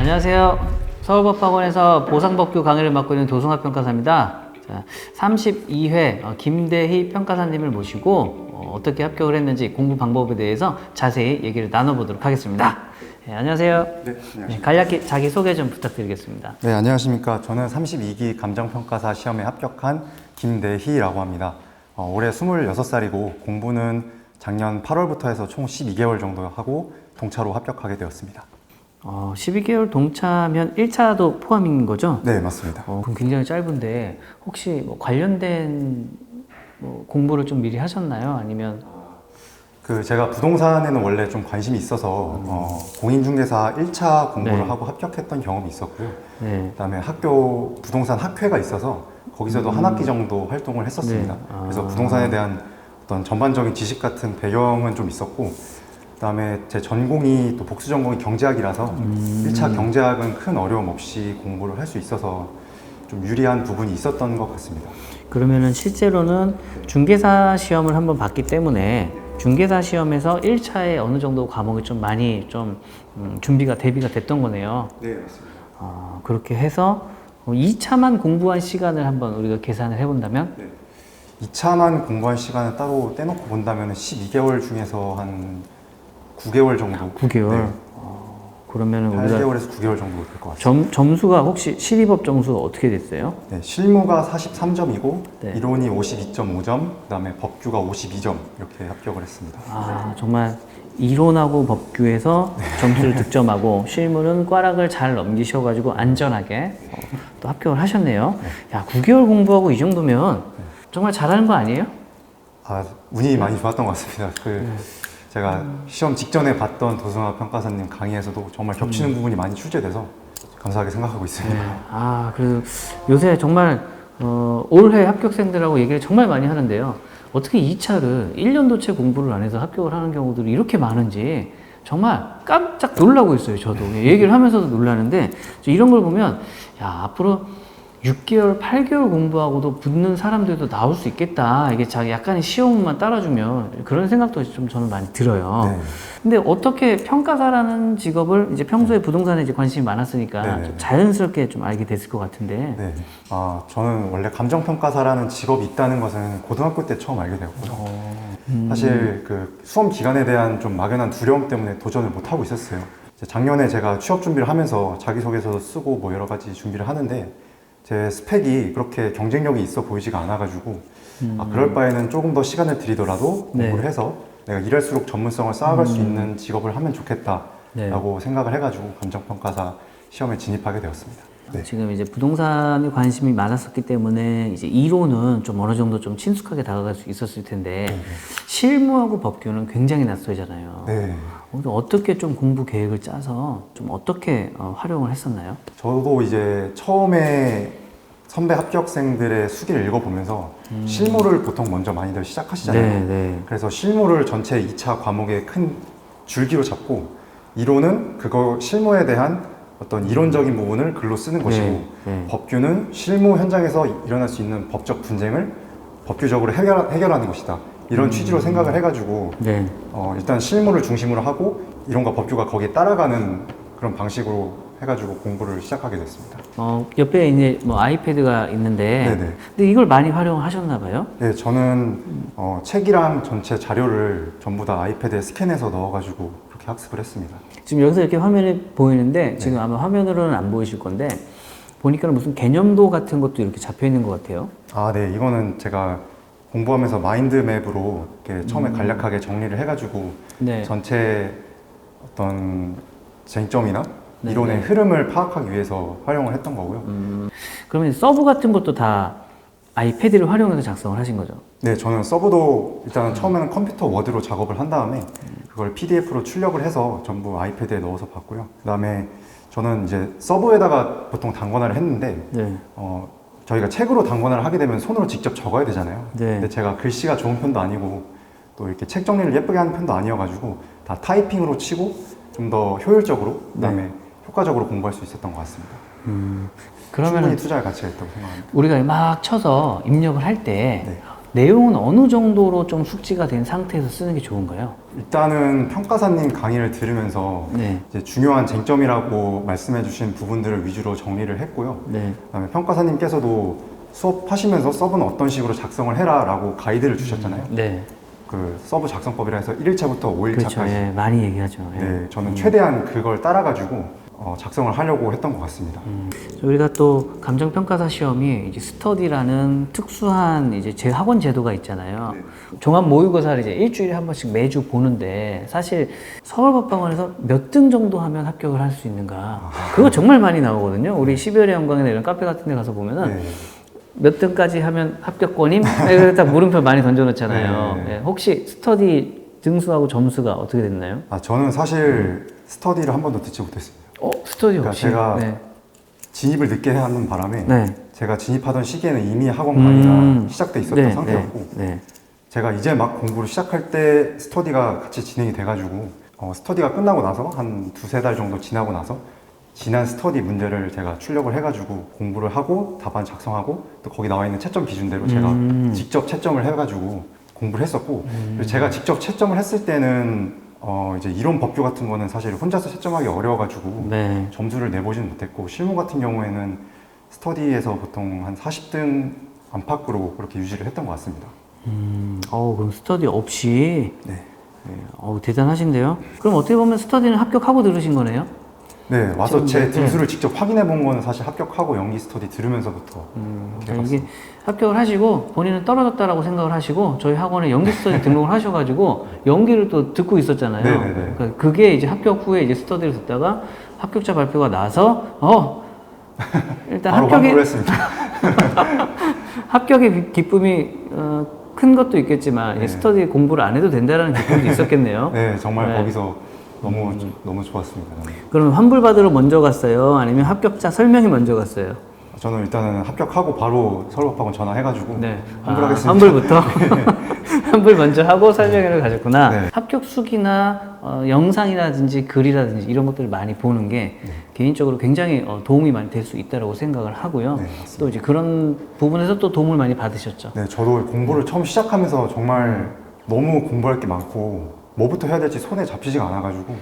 안녕하세요. 서울법학원에서 보상법규 강의를 맡고 있는 도승학 평가사입니다. 자, 32회 김대희 평가사님을 모시고 어떻게 합격을 했는지 공부 방법에 대해서 자세히 얘기를 나눠보도록 하겠습니다. 네, 안녕하세요. 네, 안녕하십니까. 네, 간략히 자기소개 좀 부탁드리겠습니다. 네, 안녕하십니까. 저는 32기 감정평가사 시험에 합격한 김대희라고 합니다. 올해 26살이고 공부는 작년 8월부터 해서 총 12개월 정도 하고 동차로 합격하게 되었습니다. 12개월 동차면 1차도 포함인 거죠? 네, 맞습니다. 그럼 굉장히 짧은데 혹시 뭐 관련된 공부를 좀 미리 하셨나요? 아니면 제가 부동산에는 원래 좀 관심이 있어서 공인중개사 1차 공부를 네. 하고 합격했던 경험이 있었고요. 네. 그다음에 부동산 학회가 있어서 거기서도 한 학기 정도 활동을 했었습니다. 네. 그래서 부동산에 대한 어떤 전반적인 지식 같은 배경은 좀 있었고, 그다음에 제 전공이 또 복수 전공이 경제학이라서 1차 경제학은 큰 어려움 없이 공부를 할 수 있어서 좀 유리한 부분이 있었던 것 같습니다. 그러면은 실제로는 중개사 시험을 한번 봤기 때문에 중개사 시험에서 1차에 어느 정도 과목이 좀 많이 좀 대비가 됐던 거네요. 네, 맞습니다. 그렇게 해서 2차만 공부한 시간을 한번 우리가 계산을 해본다면 네. 2차만 공부한 시간을 따로 떼놓고 본다면 12개월 중에서 한 9개월 정도. 9개월. 네. 그러면은 우리가 8개월에서 9개월 정도 될 것 같습니다. 점수가 혹시 실입업 점수가 어떻게 됐어요? 네, 실무가 43점이고 네. 이론이 52.5점, 그다음에 법규가 52점 이렇게 합격을 했습니다. 정말 이론하고 법규에서 점수를 득점하고 실무는 꽈락을 잘 넘기셔가지고 안전하게 또 합격을 하셨네요. 야, 9개월 공부하고 이 정도면 정말 잘하는 거 아니에요? 운이 많이 좋았던 것 같습니다. 제가 시험 직전에 봤던 도승학 평가사님 강의에서도 정말 겹치는 부분이 많이 출제돼서 감사하게 생각하고 있습니다. 네. 그래서 요새 정말 올해 합격생들하고 얘기를 정말 많이 하는데요. 어떻게 2차를 1년도 채 공부를 안 해서 합격을 하는 경우들이 이렇게 많은지 정말 깜짝 놀라고 있어요. 저도 얘기를 하면서도 놀라는데 이런 걸 보면 야, 앞으로 6개월, 8개월 공부하고도 붙는 사람들도 나올 수 있겠다. 이게 자기 약간의 시험만 따라주면 그런 생각도 좀 저는 많이 들어요. 네. 근데 어떻게 평가사라는 직업을 이제 평소에 부동산에 이제 관심이 많았으니까 네. 좀 자연스럽게 좀 알게 됐을 것 같은데. 네. 저는 원래 감정평가사라는 직업이 있다는 것은 고등학교 때 처음 알게 되었고요. 사실 수험 기간에 대한 좀 막연한 두려움 때문에 도전을 못 하고 있었어요. 작년에 제가 취업 준비를 하면서 자기소개서도 쓰고 뭐 여러 가지 준비를 하는데 제 스펙이 그렇게 경쟁력이 있어 보이지가 않아가지고 그럴 바에는 조금 더 시간을 들이더라도 공부를 네. 해서 내가 일할수록 전문성을 쌓아갈 수 있는 직업을 하면 좋겠다라고 네. 생각을 해가지고 감정평가사 시험에 진입하게 되었습니다. 네. 지금 이제 부동산에 관심이 많았었기 때문에 이제 이론은 좀 어느 정도 좀 친숙하게 다가갈 수 있었을 텐데 실무하고 법규는 굉장히 낯설잖아요. 네. 어떻게 좀 공부 계획을 짜서 좀 어떻게 활용을 했었나요? 저도 이제 처음에 선배 합격생들의 수기를 읽어보면서 실무를 보통 먼저 많이들 시작하시잖아요. 네, 네. 그래서 실무를 전체 2차 과목의 큰 줄기로 잡고 이론은 그거 실무에 대한 어떤 이론적인 부분을 글로 쓰는 것이고 네. 법규는 실무 현장에서 일어날 수 있는 법적 분쟁을 법규적으로 해결하는 것이다. 이런 취지로 생각을 해가지고 네. 일단 실무를 중심으로 하고 이론과 법규가 거기에 따라가는 그런 방식으로 해가지고 공부를 시작하게 됐습니다. 옆에 이제 뭐 아이패드가 있는데, 네네. 근데 이걸 많이 활용하셨나 봐요? 네, 저는 책이랑 전체 자료를 전부 다 아이패드에 스캔해서 넣어가지고 그렇게 학습을 했습니다. 지금 여기서 이렇게 화면이 보이는데, 지금 아마 화면으로는 안 보이실 건데, 보니까는 무슨 개념도 같은 것도 이렇게 잡혀 있는 것 같아요. 네, 이거는 제가 공부하면서 마인드맵으로 이렇게 처음에 간략하게 정리를 해가지고 네. 전체 어떤 쟁점이나 네, 이론의 네. 흐름을 파악하기 위해서 활용을 했던 거고요. 그러면 서브 같은 것도 다 아이패드를 활용해서 작성을 하신 거죠? 네, 저는 서브도 일단 처음에는 컴퓨터 워드로 작업을 한 다음에 그걸 PDF로 출력을 해서 전부 아이패드에 넣어서 봤고요. 그다음에 저는 이제 서브에다가 보통 단권화를 했는데 네. 저희가 책으로 단권화를 하게 되면 손으로 직접 적어야 되잖아요. 네. 근데 제가 글씨가 좋은 편도 아니고 또 이렇게 책 정리를 예쁘게 하는 편도 아니어가지고 다 타이핑으로 치고 좀 더 효율적으로 그다음에 효과적으로 공부할 수 있었던 것 같습니다. 충분히 그러면 투자할 가치가 있다고 생각합니다. 우리가 막 쳐서 입력을 할 때, 네. 내용은 어느 정도로 좀 숙지가 된 상태에서 쓰는 게 좋은가요? 일단은 평가사님 강의를 들으면서 네. 이제 중요한 쟁점이라고 말씀해주신 부분들을 위주로 정리를 했고요. 네. 그다음에 평가사님께서도 수업하시면서 서브는 어떤 식으로 작성을 해라라고 가이드를 주셨잖아요. 네. 그 서브 작성법이라 해서 1일차부터 5일차까지. 그렇죠. 예, 많이 얘기하죠. 예. 네, 저는 최대한 그걸 따라가지고 작성을 하려고 했던 것 같습니다. 우리가 또 감정평가사 시험이 이제 스터디라는 특수한 이제 제 학원 제도가 있잖아요. 네. 종합 모의고사를 이제 일주일에 한 번씩 매주 보는데 사실 서울법학원에서 몇 등 정도 하면 합격을 할 수 있는가? 그거 정말 많이 나오거든요. 우리 12월의 영광이나 이런 카페 같은 데 가서 보면은 네. 몇 등까지 하면 합격권임? 네, 딱 물음표 많이 던져놓잖아요. 네. 예, 혹시 스터디 등수하고 점수가 어떻게 됐나요? 저는 사실 스터디를 한 번도 듣지 못했습니다. 스터디 그러니까 없이? 제가 네. 진입을 늦게 하는 바람에 네. 제가 진입하던 시기에는 이미 학원 강의가 시작돼 있었던 네, 상태였고 네. 제가 이제 막 공부를 시작할 때 스터디가 같이 진행이 돼가지고 스터디가 끝나고 나서 한 두세 달 정도 지나고 나서 지난 스터디 문제를 제가 출력을 해가지고 공부를 하고 답안 작성하고 또 거기 나와 있는 채점 기준대로 제가 직접 채점을 해가지고 공부를 했었고 그리고 제가 직접 채점을 했을 때는 이제 이론 법규 같은 거는 사실 혼자서 채점하기 어려워가지고 네. 점수를 내보지는 못했고 실무 같은 경우에는 스터디에서 보통 한 40등 안팎으로 그렇게 유지를 했던 것 같습니다. 그럼 스터디 없이? 네. 대단하신데요? 그럼 어떻게 보면 스터디는 합격하고 들으신 거네요? 네, 와서 지금, 제 등수를 직접 확인해 본 거는 사실 합격하고 연기 스터디 들으면서부터 이렇게 이게 해봤습니다. 합격을 하시고 본인은 떨어졌다라고 생각을 하시고 저희 학원에 연기 스터디 등록을 하셔가지고 연기를 또 듣고 있었잖아요. 네네네. 그러니까 그게 이제 합격 후에 이제 스터디를 듣다가 합격자 발표가 나서 일단 바로 환불을 했습니다. 합격의 기쁨이 큰 것도 있겠지만 네. 스터디 공부를 안 해도 된다는 기쁨도 있었겠네요. 네, 정말 네. 거기서 너무 좋았습니다. 저는. 그럼 환불 받으러 먼저 갔어요? 아니면 합격자 설명이 먼저 갔어요? 저는 일단은 합격하고 바로 서울법학원 전화해가지고 환불하겠습니다. 환불부터? 환불 먼저 하고 설명회를 가셨구나. 네. 합격 수기나 영상이라든지 글이라든지 이런 것들을 많이 보는 게 개인적으로 굉장히 도움이 많이 될 수 있다고 생각을 하고요. 네, 맞습니다. 또 이제 그런 부분에서 또 도움을 많이 받으셨죠. 네, 저도 공부를 처음 시작하면서 정말 너무 공부할 게 많고 뭐부터 해야 될지 손에 잡히지가 않아가지고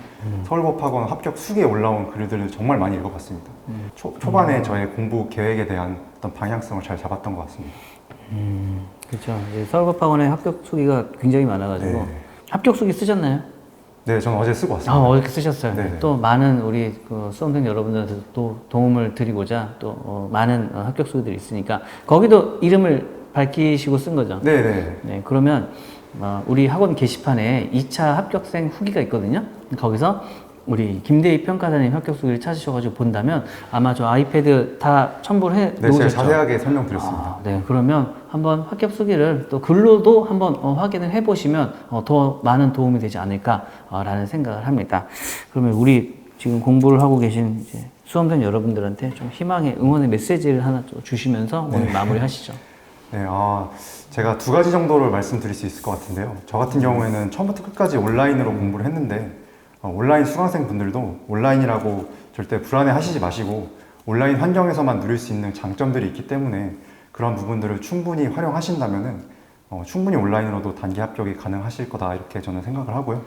서울법학원 합격 수기에 올라온 글들을 정말 많이 읽어봤습니다. 초반에 저의 공부 계획에 대한 어떤 방향성을 잘 잡았던 것 같습니다. 그렇죠. 이제 서울법학원의 합격 수기가 굉장히 많아가지고 네. 합격 수기 쓰셨나요? 네, 저는 어제 쓰고 왔습니다. 어저께 쓰셨어요. 네네. 또 많은 우리 수험생 여러분들한테 또 도움을 드리고자 또 많은 합격 수기들이 있으니까 거기도 이름을 밝히시고 쓴 거죠. 네네. 네, 그러면 우리 학원 게시판에 2차 합격생 후기가 있거든요. 거기서 우리 김대희 평가사님 합격 수기를 찾으셔가지고 본다면 아마 저 아이패드 다 첨부를 해 네, 제가 놓으셨죠. 자세하게 설명드렸습니다. 네, 그러면 한번 합격 수기를 또 글로도 한번 확인을 해보시면 더 많은 도움이 되지 않을까라는 생각을 합니다. 그러면 우리 지금 공부를 하고 계신 이제 수험생 여러분들한테 좀 희망의 응원의 메시지를 하나 좀 주시면서 오늘 마무리하시죠. 네, 제가 두 가지 정도를 말씀드릴 수 있을 것 같은데요. 저 같은 경우에는 처음부터 끝까지 온라인으로 공부를 했는데 온라인 수강생 분들도 온라인이라고 절대 불안해 하시지 마시고 온라인 환경에서만 누릴 수 있는 장점들이 있기 때문에 그런 부분들을 충분히 활용하신다면은 충분히 온라인으로도 단기 합격이 가능하실 거다 이렇게 저는 생각을 하고요.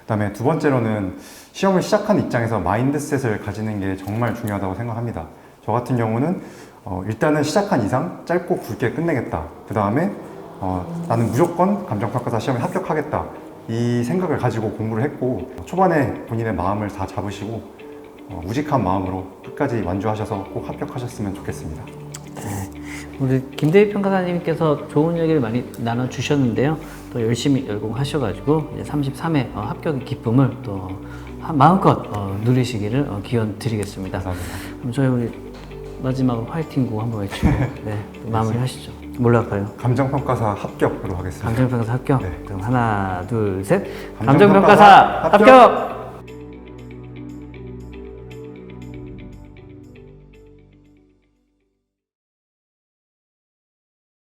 그다음에 두 번째로는 시험을 시작한 입장에서 마인드셋을 가지는 게 정말 중요하다고 생각합니다. 저 같은 경우는 일단은 시작한 이상 짧고 굵게 끝내겠다. 그 다음에 나는 무조건 감정평가사 시험에 합격하겠다. 이 생각을 가지고 공부를 했고 초반에 본인의 마음을 다 잡으시고 우직한 마음으로 끝까지 완주하셔서 꼭 합격하셨으면 좋겠습니다. 우리 김대희 평가사님께서 좋은 얘기를 많이 나눠주셨는데요. 또 열심히 열공하셔가지고 이제 33회 합격의 기쁨을 또 마음껏 누리시기를 기원 드리겠습니다. 감사합니다. 그럼 저희 우리 마지막으로 화이팅구 한번 외치고 네, 마무리 하시죠. 뭘로 할까요? 감정평가사 합격으로 하겠습니다. 감정평가사 합격. 네. 그럼 하나, 둘, 셋. 감정평가사 감정평가사 합격!